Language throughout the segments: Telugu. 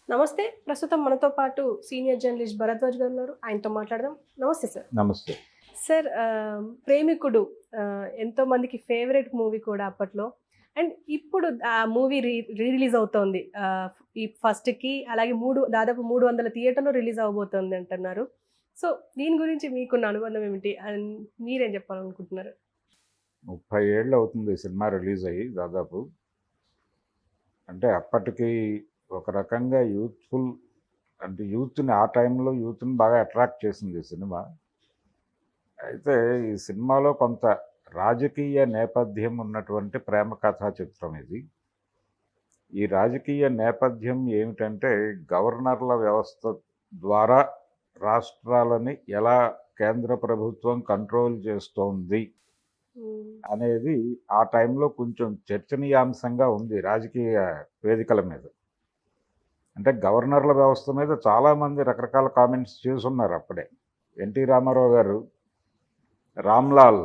నమస్తే. ప్రస్తుతం మనతో పాటు సీనియర్ జర్నలిస్ట్ భరద్వాజ్ గారు ఉన్నారు. ఆయనతో మాట్లాడదాం. నమస్తే సార్. నమస్తే. సార్ 'ప్రేమికుడు' ఎంతో మందికి ఫేవరెట్ మూవీ కూడా అప్పట్లో. అండ్ ఇప్పుడు ఆ మూవీ రిలీజ్ అవుతోంది. ఈ ఫస్ట్‌కి అలాగే దాదాపు 300 థియేటర్‌లో రిలీజ్ అవ్వబోతోంది అంటున్నారు. సో, దీని గురించి మీకున్న అనుబంధం ఏమిటి? అండ్ మీరేం చెప్పాలనుకుంటున్నారు? 30 ఏళ్ళు అవుతుంది ఈ సినిమా రిలీజ్ అయ్యి దాదాపు. అంటే అప్పటికి ఒక రకంగా యూత్‌ఫుల్ అంటే యూత్‌ని ఆ టైంలో యూత్‌ని బాగా అట్రాక్ట్ చేసింది ఈ సినిమా. అయితే ఈ సినిమాలో కొంత రాజకీయ నేపథ్యం ఉన్నటువంటి ప్రేమ కథా చిత్రం ఇది. ఈ రాజకీయ నేపథ్యం ఏమిటంటే గవర్నర్ల వ్యవస్థ ద్వారా రాష్ట్రాలని ఎలా కేంద్ర ప్రభుత్వం కంట్రోల్ చేస్తోంది హ్మ్. అనేది ఆ టైంలో కొంచెం చర్చనీయాంశంగా ఉంది రాజకీయ వేదికల మీద. అంటే గవర్నర్ల వ్యవస్థ మీద చాలామంది రకరకాల కామెంట్స్ చేసున్నారు అప్పుడే. ఎన్టీ రామారావు గారు రామ్లాల్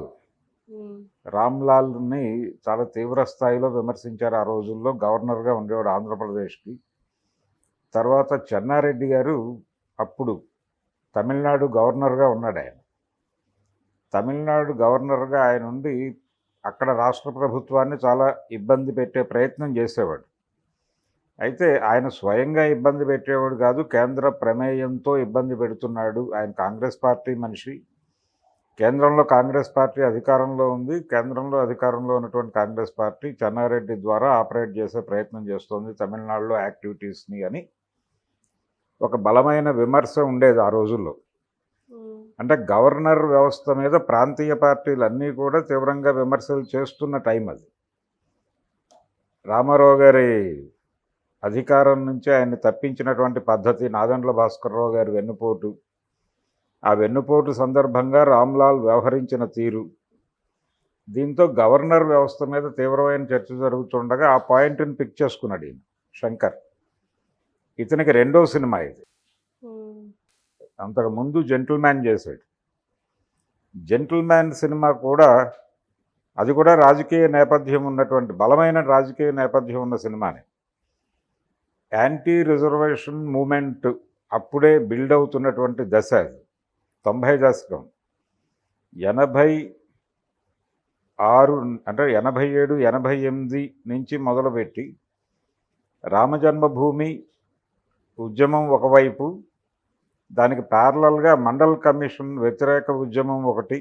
హ్మ్. రామ్లాల్ని చాలా తీవ్ర స్థాయిలో విమర్శించారు ఆ రోజుల్లో. గవర్నర్గా ఉండేవాడు ఆంధ్రప్రదేశ్కి. తర్వాత చెన్నారెడ్డి గారు అప్పుడు తమిళనాడు గవర్నర్గా ఉన్నాడు ఆయన. తమిళనాడు గవర్నర్గా ఆయన ఉండి అక్కడ రాష్ట్ర ప్రభుత్వాన్ని చాలా ఇబ్బంది పెట్టే ప్రయత్నం చేసేవాడు. అయితే ఆయన స్వయంగా ఇబ్బంది పెట్టేవాడు కాదు, కేంద్ర ప్రమేయంతో ఇబ్బంది పెడుతున్నాడు. ఆయన కాంగ్రెస్ పార్టీ మనిషి. కేంద్రంలో కాంగ్రెస్ పార్టీ అధికారంలో ఉంది. కేంద్రంలో అధికారంలో ఉన్నటువంటి కాంగ్రెస్ పార్టీ చెన్నారెడ్డి ద్వారా ఆపరేట్ చేసే ప్రయత్నం చేస్తోంది తమిళనాడులో యాక్టివిటీస్ని అని ఒక బలమైన విమర్శ ఉండేది ఆ రోజుల్లో. అంటే గవర్నర్ వ్యవస్థ మీద ప్రాంతీయ పార్టీలన్నీ కూడా తీవ్రంగా విమర్శలు చేస్తున్న టైం అది. రామారావు గారి అధికారం నుంచి ఆయన్ని తప్పించినటువంటి పద్ధతి, నాదెండ్ల భాస్కర్రావు గారి వెన్నుపోటు, ఆ వెన్నుపోటు సందర్భంగా రామ్లాల్ వ్యవహరించిన తీరు, దీంతో గవర్నర్ వ్యవస్థ మీద తీవ్రమైన చర్చ జరుగుతుండగా ఆ పాయింట్ని పిక్ చేసుకున్నాడు ఈయన శంకర్. ఇతనికి రెండో సినిమా ఇది. అంతకుముందు జెంటిల్మ్యాన్ చేశాడు. జెంటిల్మ్యాన్ సినిమా కూడా అది కూడా రాజకీయ నేపథ్యం ఉన్నటువంటి బలమైన రాజకీయ నేపథ్యం ఉన్న సినిమానే. యాంటీ రిజర్వేషన్ మూమెంట్ అప్పుడే బిల్డ్ అవుతున్నటువంటి దశ అది. 90 దశకం 86 అంటే 87, 88 నుంచి మొదలుపెట్టి రామజన్మభూమి ఉద్యమం ఒకవైపు, దానికి ప్యారలల్గా మండల్ కమిషన్ వ్యతిరేక ఉద్యమం ఒకటి,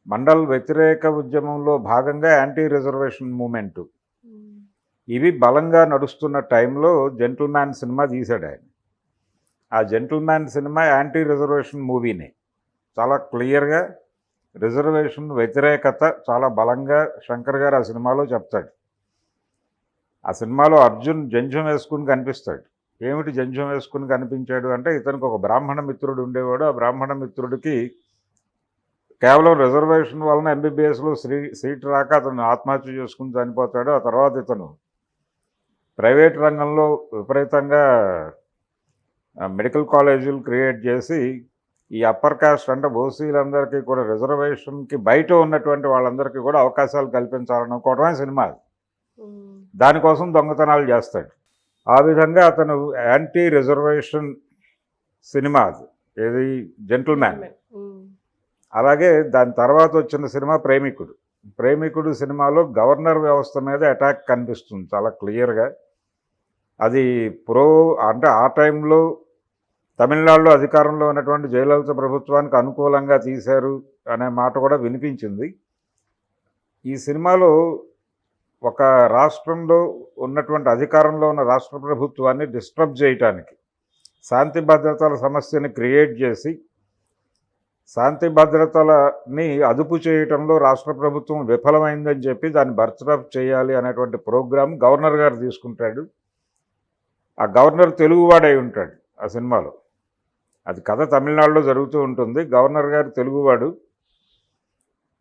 మండల్ వ్యతిరేక ఉద్యమంలో భాగంగా యాంటీ రిజర్వేషన్ మూమెంటు, ఇవి బలంగా నడుస్తున్న టైంలో జెంటిల్మ్యాన్ సినిమా తీశాడు ఆయన. ఆ జెంటిల్మ్యాన్ సినిమా యాంటీ రిజర్వేషన్ మూవీనే. చాలా క్లియర్గా రిజర్వేషన్ వ్యతిరేకత చాలా బలంగా శంకర్ గారు ఆ సినిమాలో చెప్తాడు. ఆ సినిమాలో అర్జున్ జంధ్యం వేసుకుని కనిపిస్తాడు. ఏమిటి జంధ్యం వేసుకుని కనిపించాడు అంటే, ఇతనికి ఒక బ్రాహ్మణ మిత్రుడు ఉండేవాడు. ఆ బ్రాహ్మణ మిత్రుడికి కేవలం రిజర్వేషన్ వలన ఎంబీబీఎస్లో సీట్ రాక అతను ఆత్మహత్య చేసుకుని చనిపోతాడు. ఆ తర్వాత ఇతను ప్రైవేట్ రంగంలో విపరీతంగా మెడికల్ కాలేజీలు క్రియేట్ చేసి ఈ అప్పర్ కాస్ట్ అంటే ఓసీలందరికీ కూడా రిజర్వేషన్కి బయట ఉన్నటువంటి వాళ్ళందరికీ కూడా అవకాశాలు కల్పించాలనుకోవడమే సినిమా. దానికోసం దొంగతనాలు చేస్తాడు. ఆ విధంగా అతను యాంటీ రిజర్వేషన్ సినిమా అది, ఏది జెంటిల్మ్యాన్. అలాగే దాని తర్వాత వచ్చిన సినిమా ప్రేమికుడు. ప్రేమికుడు సినిమాలో గవర్నర్ వ్యవస్థ మీద అటాక్ కనిపిస్తుంది చాలా క్లియర్గా. అది అంటే ఆ టైంలో తమిళనాడులో అధికారంలో ఉన్నటువంటి జయలలిత ప్రభుత్వానికి అనుకూలంగా తీశారు అనే మాట కూడా వినిపించింది. ఈ సినిమాలో ఒక రాష్ట్రంలో ఉన్నటువంటి అధికారంలో ఉన్న రాష్ట్ర ప్రభుత్వాన్ని డిస్టర్బ్ చేయటానికి, శాంతి భద్రతల సమస్యని క్రియేట్ చేసి శాంతి భద్రతలని అదుపు చేయటంలో రాష్ట్ర ప్రభుత్వం విఫలమైందని చెప్పి దాన్ని బర్తరఫ్ చేయాలి అనేటువంటి ప్రోగ్రాం గవర్నర్ గారు తీసుకుంటాడు. ఆ గవర్నర్ తెలుగువాడై ఉంటాడు ఆ సినిమాలో. అది కథ తమిళనాడులో జరుగుతూ ఉంటుంది. గవర్నర్ గారు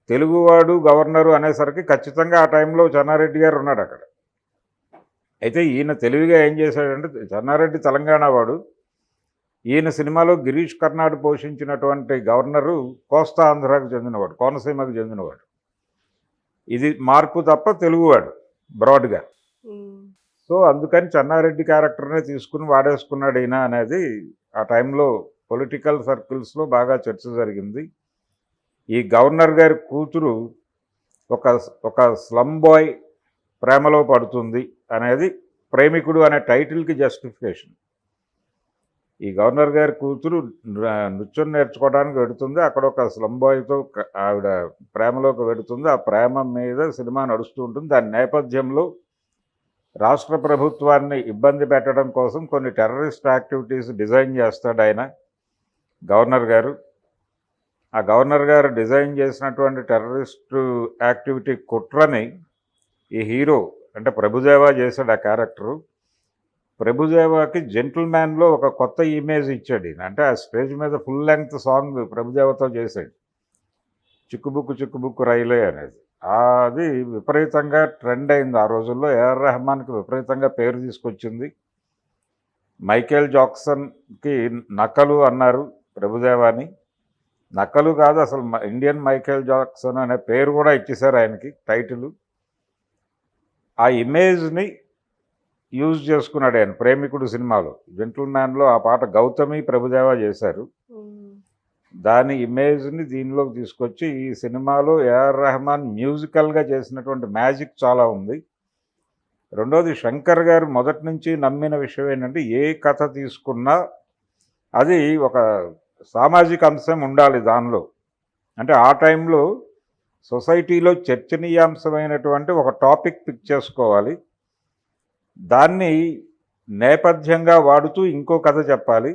తెలుగువాడు గవర్నరు అనేసరికి ఖచ్చితంగా ఆ టైంలో చెన్నారెడ్డి గారు ఉన్నాడు అక్కడ. అయితే ఈయన తెలివిగా ఏం చేశాడంటే, చెన్నారెడ్డి తెలంగాణ వాడు, ఈయన సినిమాలో గిరీష్ కర్నాడ్ పోషించినటువంటి గవర్నరు కోస్తా ఆంధ్రాకు చెందినవాడు, కోనసీమకు చెందినవాడు. ఇది మార్పు తప్ప తెలుగువాడు బ్రాడ్గా. సో అందుకని చెన్నారెడ్డి క్యారెక్టర్నే తీసుకుని వాడేసుకున్నాడు ఈయన అనేది ఆ టైంలో పొలిటికల్ సర్కిల్స్లో బాగా చర్చ జరిగింది. ఈ గవర్నర్ గారి కూతురు ఒక ఒక స్లమ్ బాయ్ ప్రేమలో పడుతుంది అనేది ప్రేమికుడు అనే టైటిల్కి జస్టిఫికేషన్. ఈ గవర్నర్ గారి కూతురు నృత్యం నేర్చుకోవడానికి వెడుతుంది, అక్కడ ఒక స్లమ్ బాయ్తో ఆవిడ ప్రేమలోకి వెడుతుంది. ఆ ప్రేమ మీద సినిమా నడుస్తూ ఉంటుంది. దాని నేపథ్యంలో రాష్ట్ర ప్రభుత్వాన్ని ఇబ్బంది పెట్టడం కోసం కొన్ని టెర్రరిస్ట్ యాక్టివిటీస్ డిజైన్ చేస్తాడు ఆయన గవర్నర్ గారు. ఆ గవర్నర్ గారు డిజైన్ చేసినటువంటి టెర్రరిస్ట్ యాక్టివిటీ కుట్రని ఈ హీరో అంటే ప్రభుదేవా చేశాడు ఆ క్యారెక్టరు. ప్రభుదేవాకి జెంటిల్మ్యాన్లో ఒక కొత్త ఇమేజ్ ఇచ్చాడు ఈయన. అంటే ఆ స్టేజ్ మీద ఫుల్ లెంగ్త్ సాంగ్ ప్రభుదేవతో చేశాడు, చిక్కుబుక్కు చిక్కుబుక్కు రైలే అనేది. అది విపరీతంగా ట్రెండ్ అయింది ఆ రోజుల్లో. ఏఆర్ రెహమాన్కి విపరీతంగా పేరు తీసుకొచ్చింది. మైకేల్ జాక్సన్కి నకలు అన్నారు ప్రభుదేవాని. నకలు కాదు అసలు, ఇండియన్ మైకేల్ జాక్సన్ అనే పేరు కూడా ఇచ్చేశారు ఆయనకి టైటిల్. ఆ ఇమేజ్ని యూజ్ చేసుకున్నాడు ఆయన ప్రేమికుడు సినిమాలో. జెంటిల్మ్యాన్లో ఆ పాట గౌతమి ప్రభుదేవా చేశారు. దాని ఇమేజ్ని దీనిలోకి తీసుకొచ్చి ఈ సినిమాలో ఏఆర్ రెహమాన్ మ్యూజికల్గా చేసినటువంటి మ్యాజిక్ చాలా ఉంది. రెండోది శంకర్ గారు మొదటి నుంచి నమ్మిన విషయం ఏంటంటే ఏ కథ తీసుకున్నా అది ఒక సామాజిక అంశం ఉండాలి దానిలో. అంటే ఆ టైంలో సొసైటీలో చర్చనీయాంశమైనటువంటి ఒక టాపిక్ పిక్ చేసుకోవాలి, దాన్ని నేపథ్యంగా వాడుతూ ఇంకో కథ చెప్పాలి,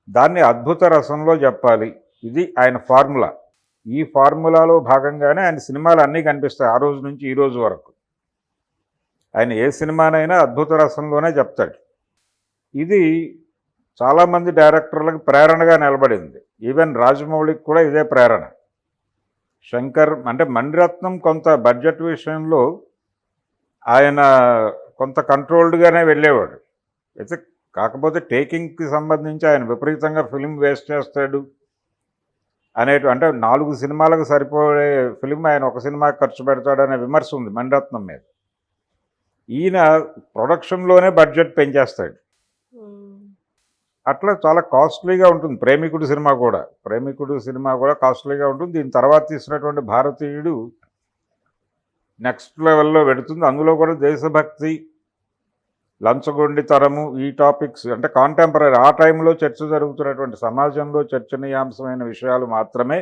దాన్ని అద్భుత రసంలో చెప్పాలి. ఇది ఆయన ఫార్ములా. ఈ ఫార్ములాలో భాగంగానే ఆయన సినిమాలు అన్నీ కనిపిస్తాయి ఆ రోజు నుంచి ఈ రోజు వరకు. ఆయన ఏ సినిమానైనా అద్భుత రసంలోనే చెప్తాడు. ఇది చాలామంది డైరెక్టర్లకు ప్రేరణగా నిలబడింది. ఈవెన్ రాజమౌళికి కూడా ఇదే ప్రేరణ. శంకర్ అంటే మణిరత్నం కొంత బడ్జెట్ విషయంలో ఆయన కొంత కంట్రోల్డ్గానే వెళ్ళేవాడు అయితే, కాకపోతే టేకింగ్కి సంబంధించి ఆయన విపరీతంగా ఫిలిం వేస్ట్ చేస్తాడు అంటే 4 సినిమాలకు సరిపోయే ఫిలిం ఆయన ఒక సినిమాకి ఖర్చు పెడతాడనే విమర్శ ఉంది మణిరత్నం మీద. ఈయన ప్రొడక్షన్లోనే బడ్జెట్ పెంచేస్తాడు. అట్లా చాలా కాస్ట్లీగా ఉంటుంది ప్రేమికుడు సినిమా కూడా కాస్ట్లీగా ఉంటుంది. దీని తర్వాత తీసినటువంటి భారతీయుడు నెక్స్ట్ లెవెల్లో పెడుతుంది. అందులో కూడా దేశభక్తి, లంచగొండితనము, ఈ టాపిక్స్ అంటే కాంటెంపరీ ఆ టైంలో చర్చ జరుగుతున్నటువంటి సమాజంలో చర్చనీయాంశమైన విషయాలు మాత్రమే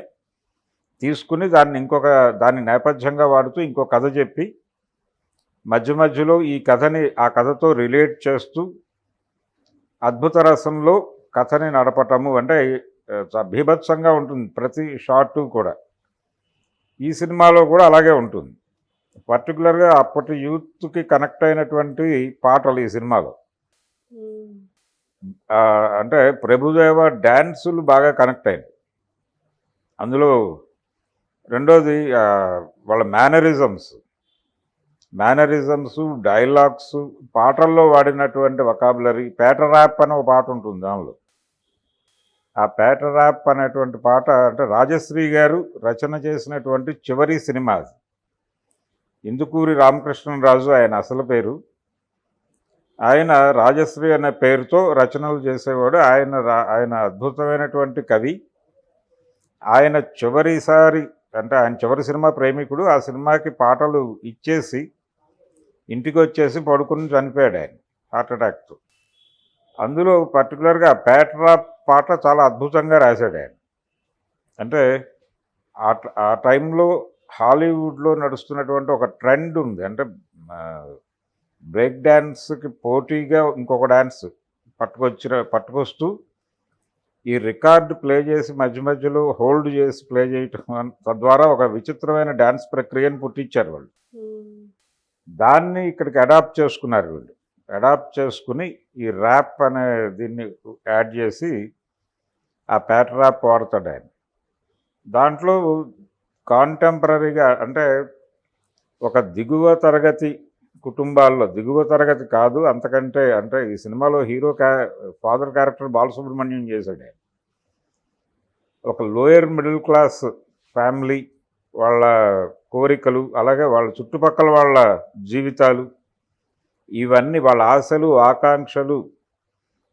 తీసుకుని దాన్ని నేపథ్యంగా వాడుతూ ఇంకో కథ చెప్పి మధ్య మధ్యలో ఈ కథని ఆ కథతో రిలేట్ చేస్తూ అద్భుత రసంలో కథని నడపటము. అంటే బీభత్సంగా ఉంటుంది ప్రతి షార్టు కూడా. ఈ సినిమాలో కూడా అలాగే ఉంటుంది. పర్టికులర్గా అప్పటి యూత్కి కనెక్ట్ అయినటువంటి పాటలు ఈ సినిమాలో. అంటే ప్రభుదేవ డ్యాన్సులు బాగా కనెక్ట్ అయింది అందులో. రెండోది వాళ్ళ మేనరిజమ్స్, డైలాగ్స్, పాటల్లో వాడినటువంటి వొకాబులరీ. పేటర్ ర్యాప్ అనే ఒక పాట ఉంటుంది దానిలో. ఆ పేటర్ ర్యాప్ అనేటువంటి పాట అంటే రాజశ్రీ గారు రచన చేసినటువంటి చివరి సినిమా అది. ఇందుకూరి రామకృష్ణరాజు ఆయన అసలు పేరు. ఆయన రాజశ్రీ అనే పేరుతో రచనలు చేసేవాడు. ఆయన అద్భుతమైనటువంటి కవి. ఆయన చివరి సినిమా ప్రేమికుడు. ఆ సినిమాకి పాటలు ఇచ్చేసి ఇంటికి వచ్చేసి పడుకుని చనిపోయాడు ఆయన హార్ట్ అటాక్తో. అందులో పర్టికులర్గా పేట్రా పాట చాలా అద్భుతంగా రాశాడు ఆయన. అంటే ఆ టైంలో హాలీవుడ్లో నడుస్తున్నటువంటి ఒక ట్రెండ్ ఉంది. అంటే బ్రేక్ డ్యాన్స్కి పోటీగా ఇంకొక డ్యాన్స్ పట్టుకొస్తూ ఈ రికార్డు ప్లే చేసి మధ్య మధ్యలో హోల్డ్ చేసి ప్లే చేయటం, తద్వారా ఒక విచిత్రమైన డ్యాన్స్ ప్రక్రియను పుట్టించారు వాళ్ళు. దాన్ని ఇక్కడికి అడాప్ట్ చేసుకున్నారు వీళ్ళు. అడాప్ట్ చేసుకుని ఈ ర్యాప్ అనే దీన్ని యాడ్ చేసి ఆ ప్యాటర్ ర్యాప్ వాడతాడు ఆయన. దాంట్లో కాంటెంపరీగా అంటే ఒక దిగువ తరగతి కుటుంబాల్లో, దిగువ తరగతి కాదు అంతకంటే, అంటే ఈ సినిమాలో హీరో ఫాదర్ క్యారెక్టర్ బాలసుబ్రహ్మణ్యం చేశాడు ఆయన. ఒక లోయర్ మిడిల్ క్లాస్ ఫ్యామిలీ వాళ్ళ కోరికలు, అలాగే వాళ్ళ చుట్టుపక్కల వాళ్ళ జీవితాలు, ఇవన్నీ వాళ్ళ ఆశలు, ఆకాంక్షలు,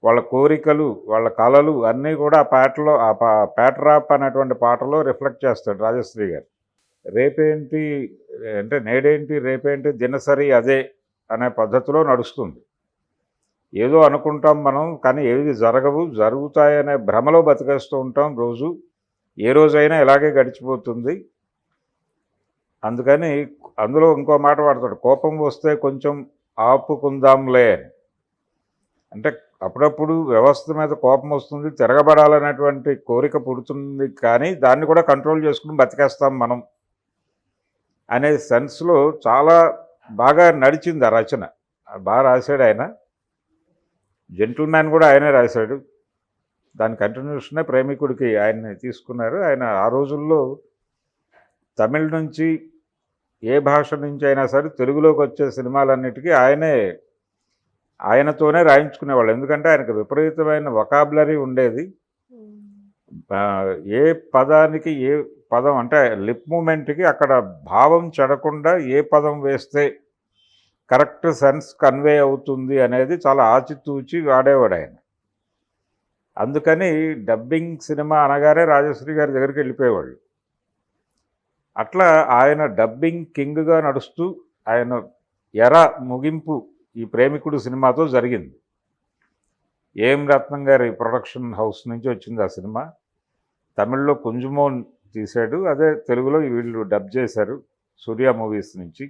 వాళ్ళ కోరికలు, వాళ్ళ కలలు అన్నీ కూడా ఆ పాటలో ప్యాటరాప్ అనేటువంటి పాటలో రిఫ్లెక్ట్ చేస్తాడు రాజశ్రీ గారు. రేపేంటి అంటే నేడేంటి రేపేంటి దినసరి అదే అనే పద్ధతిలో నడుస్తుంది. ఏదో అనుకుంటాం మనం, కానీ ఏవి జరగవు, జరుగుతాయనే భ్రమలో బతికేస్తూ ఉంటాం రోజు. ఏ రోజైనా ఇలాగే గడిచిపోతుంది. అందుకని అందులో ఇంకో మాట వాడతాడు, కోపం వస్తే కొంచెం ఆపుకుందాంలే అని. అంటే అప్పుడప్పుడు వ్యవస్థ మీద కోపం వస్తుంది, తిరగబడాలనేటువంటి కోరిక పుడుతుంది, కానీ దాన్ని కూడా కంట్రోల్ చేసుకుని బతికేస్తాం మనం అనే సెన్స్లో చాలా బాగా నడిచింది ఆ రచన. బాగా రాశాడు ఆయన. జెంటిల్మ్యాన్ కూడా ఆయనే రాశాడు. దాని కంటిన్యూషనే ప్రేమికుడికి ఆయన్ని తీసుకున్నారు. ఆయన ఆ రోజుల్లో తమిళ నుంచి ఏ భాష నుంచి అయినా సరే తెలుగులోకి వచ్చే సినిమాలన్నిటికీ ఆయనతోనే రాయించుకునేవాళ్ళు. ఎందుకంటే ఆయనకు విపరీతమైన వొకాబులరీ ఉండేది. ఏ పదానికి ఏ పదం అంటే లిప్ మూమెంట్కి అక్కడ భావం చెడకుండా ఏ పదం వేస్తే కరెక్ట్ సెన్స్ కన్వే అవుతుంది అనేది చాలా ఆచితూచి వాడేవాడు ఆయన. అందుకని డబ్బింగ్ సినిమా అనగానే రాజశ్రీ గారి దగ్గరికి వెళ్ళిపోయేవాళ్ళు. అట్లా ఆయన డబ్బింగ్ కింగ్గా నడుస్తూ ఆయన ముగింపు ఈ ప్రేమికుడు సినిమాతో జరిగింది. ఏం రత్నం గారి ప్రొడక్షన్ హౌస్ నుంచి వచ్చింది ఆ సినిమా. తమిళ్లో కుంజుమోన్ తీశాడు, అదే తెలుగులో వీళ్ళు డబ్ చేశారు సూర్య మూవీస్ నుంచి.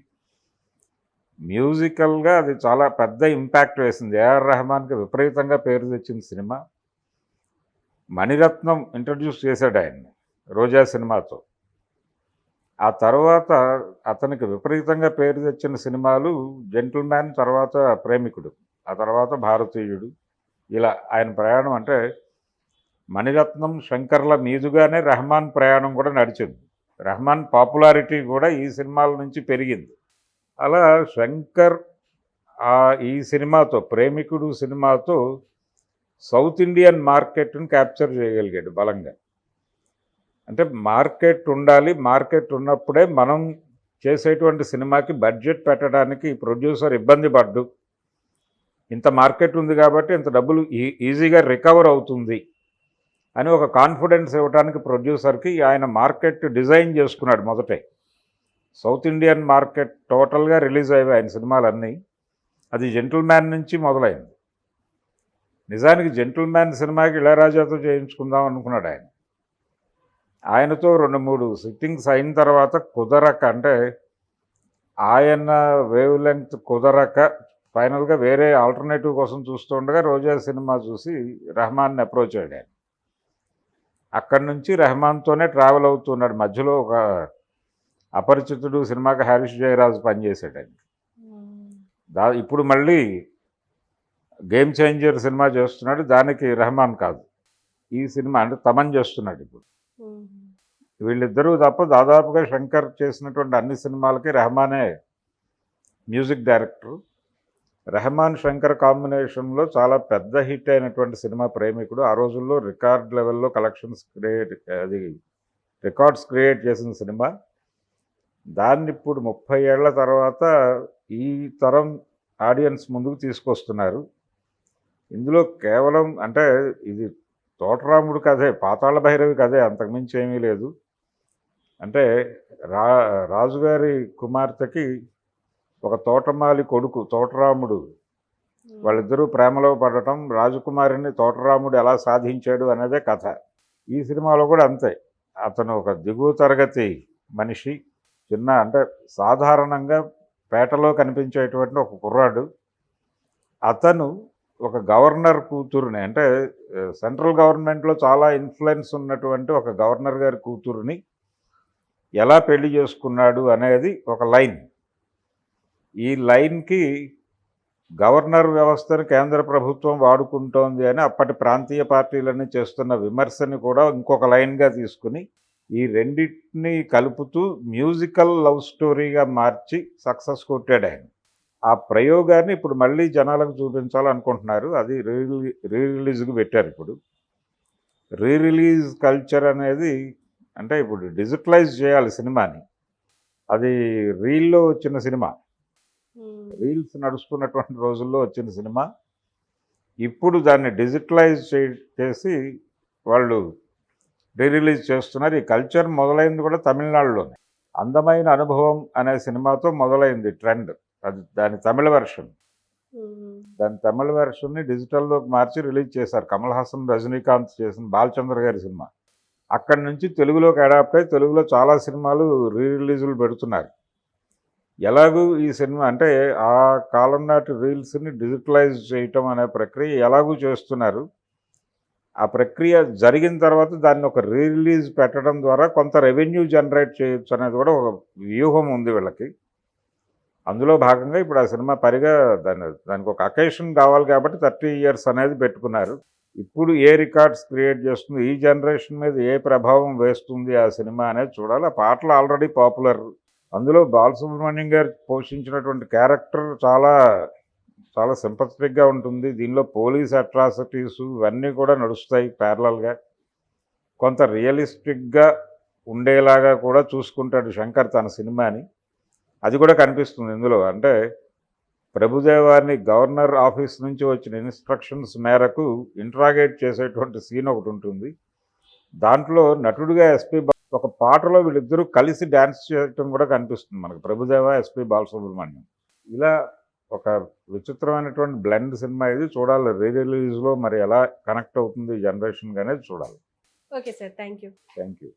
మ్యూజికల్గా అది చాలా పెద్ద ఇంపాక్ట్ వేసింది. ఏఆర్ రెహమాన్కి విపరీతంగా పేరు తెచ్చిన సినిమా. మణిరత్నం ఇంట్రడ్యూస్ చేశాడు ఆయన్ని రోజా సినిమాతో. ఆ తర్వాత అతనికి విపరీతంగా పేరు తెచ్చిన సినిమాలు జెంటిల్మ్యాన్, తర్వాత ప్రేమికుడు, ఆ తర్వాత భారతీయుడు. ఇలా ఆయన ప్రయాణం అంటే మణిరత్నం, శంకర్ల మీదుగానే రెహమాన్ ప్రయాణం కూడా నడిచింది. రెహమాన్ పాపులారిటీ కూడా ఈ సినిమాల నుంచి పెరిగింది. అలా శంకర్ ఈ సినిమాతో, ప్రేమికుడు సినిమాతో సౌత్ ఇండియన్ మార్కెట్ని క్యాప్చర్ చేయగలిగాడు బలంగా. అంటే మార్కెట్ ఉండాలి, మార్కెట్ ఉన్నప్పుడే మనం చేసేటువంటి సినిమాకి బడ్జెట్ పెట్టడానికి ప్రొడ్యూసర్ ఇబ్బంది పడ్డు. ఇంత మార్కెట్ ఉంది కాబట్టి ఇంత డబ్బులు ఈజీగా రికవర్ అవుతుంది అని ఒక కాన్ఫిడెన్స్ ఇవ్వడానికి ప్రొడ్యూసర్కి ఆయన మార్కెట్ డిజైన్ చేసుకున్నాడు మొదటే. సౌత్ ఇండియన్ మార్కెట్ టోటల్గా రిలీజ్ అయ్యాయి ఆయన సినిమాలన్నీ. అది జెంటిల్మ్యాన్ నుంచి మొదలైంది. నిజానికి జెంటిల్మ్యాన్ సినిమాకి ఇళయరాజాతో చేయించుకుందాం అనుకున్నాడు ఆయన. ఆయనతో 2-3 సిట్టింగ్స్ అయిన తర్వాత కుదరక, అంటే ఆయన వేవ్ లెంగ్త్ కుదరక ఫైనల్గా వేరే ఆల్టర్నేటివ్ కోసం చూస్తుండగా రోజా సినిమా చూసి రెహమాన్ని అప్రోచ్ అయ్యాడు ఆయన. అక్కడి నుంచి రెహమాన్తోనే ట్రావెల్ అవుతున్నాడు. మధ్యలో ఒక అపరిచితుడు సినిమాకి హారిస్ జయరాజ్ పనిచేశాడు ఆయన. ఇప్పుడు మళ్ళీ గేమ్ చేంజర్ సినిమా చేస్తున్నాడు, దానికి రెహమాన్ కాదు, ఈ సినిమా అంటే తమన్ చేస్తున్నాడు ఇప్పుడు. వీళ్ళిద్దరూ తప్ప దాదాపుగా శంకర్ చేసినటువంటి అన్ని సినిమాలకి రెహమానే మ్యూజిక్ డైరెక్టర్. రెహమాన్ శంకర్ కాంబినేషన్లో చాలా పెద్ద హిట్ అయినటువంటి సినిమా ప్రేమికుడు. ఆ రోజుల్లో రికార్డ్ లెవెల్లో కలెక్షన్స్ రికార్డ్స్ క్రియేట్ చేసిన సినిమా. దాన్ని ఇప్పుడు 30 ఏళ్ల తర్వాత ఈ తరం ఆడియన్స్ ముందుకు తీసుకొస్తున్నారు. ఇందులో కేవలం అంటే ఇది తోటరాముడు కథే, పాతాళ భైరవి కథే, అంతకుమించి ఏమీ లేదు. అంటే రాజుగారి కుమార్తెకి ఒక తోటమాలి కొడుకు తోటరాముడు, వాళ్ళిద్దరూ ప్రేమలో పడటం, రాజకుమారిని తోటరాముడు ఎలా సాధించాడు అనేదే కథ. ఈ సినిమాలో కూడా అంతే. అతను ఒక దిగువ తరగతి మనిషి, చిన్న అంటే సాధారణంగా పేటలో కనిపించేటువంటి ఒక కుర్రాడు. అతను ఒక గవర్నర్ కూతురుని, అంటే సెంట్రల్ గవర్నమెంట్లో చాలా ఇన్ఫ్లుయెన్స్ ఉన్నటువంటి ఒక గవర్నర్ గారి కూతురుని ఎలా పెళ్లి చేసుకున్నాడు అనేది ఒక లైన్. ఈ లైన్కి గవర్నర్ వ్యవస్థను కేంద్ర ప్రభుత్వం వాడుకుంటోంది అని అప్పటి ప్రాంతీయ పార్టీలన్నీ చేస్తున్న విమర్శని కూడా ఇంకొక లైన్గా తీసుకుని ఈ రెండింటిని కలుపుతూ మ్యూజికల్ లవ్ స్టోరీగా మార్చి సక్సెస్ కొట్టాడు ఆయన. ఆ ప్రయోగాన్ని ఇప్పుడు మళ్ళీ జనాలకు చూపించాలనుకుంటున్నారు. అది రీ రిలీజ్కి పెట్టారు. ఇప్పుడు రీ రిలీజ్ కల్చర్ అనేది అంటే ఇప్పుడు డిజిటలైజ్ చేయాలి సినిమాని. అది రీల్లో వచ్చిన సినిమా, రీల్స్ నడుస్తున్నటువంటి రోజుల్లో వచ్చిన సినిమా. ఇప్పుడు దాన్ని డిజిటలైజ్ చేసి వాళ్ళు రిలీజ్ చేస్తున్నారు. ఈ కల్చర్ మొదలైంది కూడా తమిళనాడులోనే. అందమైన అనుభవం అనే సినిమాతో మొదలైంది ట్రెండ్. అది దాని తమిళ వెర్షన్. దాని తమిళ వెర్షన్ని డిజిటల్లోకి మార్చి రిలీజ్ చేశారు. కమల్ హాసన్, రజనీకాంత్ చేసిన బాలచంద్ర గారి సినిమా. అక్కడి నుంచి తెలుగులోకి అడాప్ట్ అయ్యి తెలుగులో చాలా సినిమాలు రిలీజులు పెడుతున్నారు. ఎలాగూ ఈ సినిమా అంటే ఆ కాలం నాటి రీల్స్ని డిజిటలైజ్ చేయటం అనే ప్రక్రియ ఎలాగూ చేస్తున్నారు. ఆ ప్రక్రియ జరిగిన తర్వాత దాన్ని ఒక రిలీజ్ పెట్టడం ద్వారా కొంత రెవెన్యూ జనరేట్ చేయొచ్చు అనేది కూడా ఒక వ్యూహం ఉంది వీళ్ళకి. అందులో భాగంగా ఇప్పుడు ఆ సినిమా దానికి ఒక అకేషన్ కావాలి కాబట్టి 30 years అనేది పెట్టుకున్నారు. ఇప్పుడు ఏ రికార్డ్స్ క్రియేట్ చేస్తుంది, ఈ జనరేషన్ మీద ఏ ప్రభావం వేస్తుంది ఆ సినిమా అనేది చూడాలి. ఆ పాటలు ఆల్రెడీ పాపులర్. అందులో బాలసుబ్రహ్మణ్యం గారు పోషించినటువంటి క్యారెక్టర్ చాలా చాలా సింపథెటిక్గా ఉంటుంది. దీనిలో పోలీస్ అట్రాసిటీస్ ఇవన్నీ కూడా నడుస్తాయి ప్యారలల్గా. కొంత రియలిస్టిక్గా ఉండేలాగా కూడా చూసుకుంటాడు శంకర్ తన సినిమాని. అది కూడా కనిపిస్తుంది ఇందులో. అంటే ప్రభుదేవాన్ని గవర్నర్ ఆఫీస్ నుంచి వచ్చిన ఇన్స్ట్రక్షన్స్ మేరకు ఇంట్రాగేట్ చేసేటువంటి సీన్ ఒకటి ఉంటుంది. దాంట్లో నటుడిగా ఎస్పి ఒక పాటలో వీళ్ళిద్దరూ కలిసి డ్యాన్స్ చేయటం కూడా కనిపిస్తుంది మనకు, ప్రభుదేవ, ఎస్పి బాలసుబ్రహ్మణ్యం. ఇలా ఒక విచిత్రమైనటువంటి బ్లెండ్ సినిమా ఇది. చూడాలి రిలీజ్లో మరి ఎలా కనెక్ట్ అవుతుంది ఈ జనరేషన్గా అనేది చూడాలి. Okay sir, thank you. Thank you.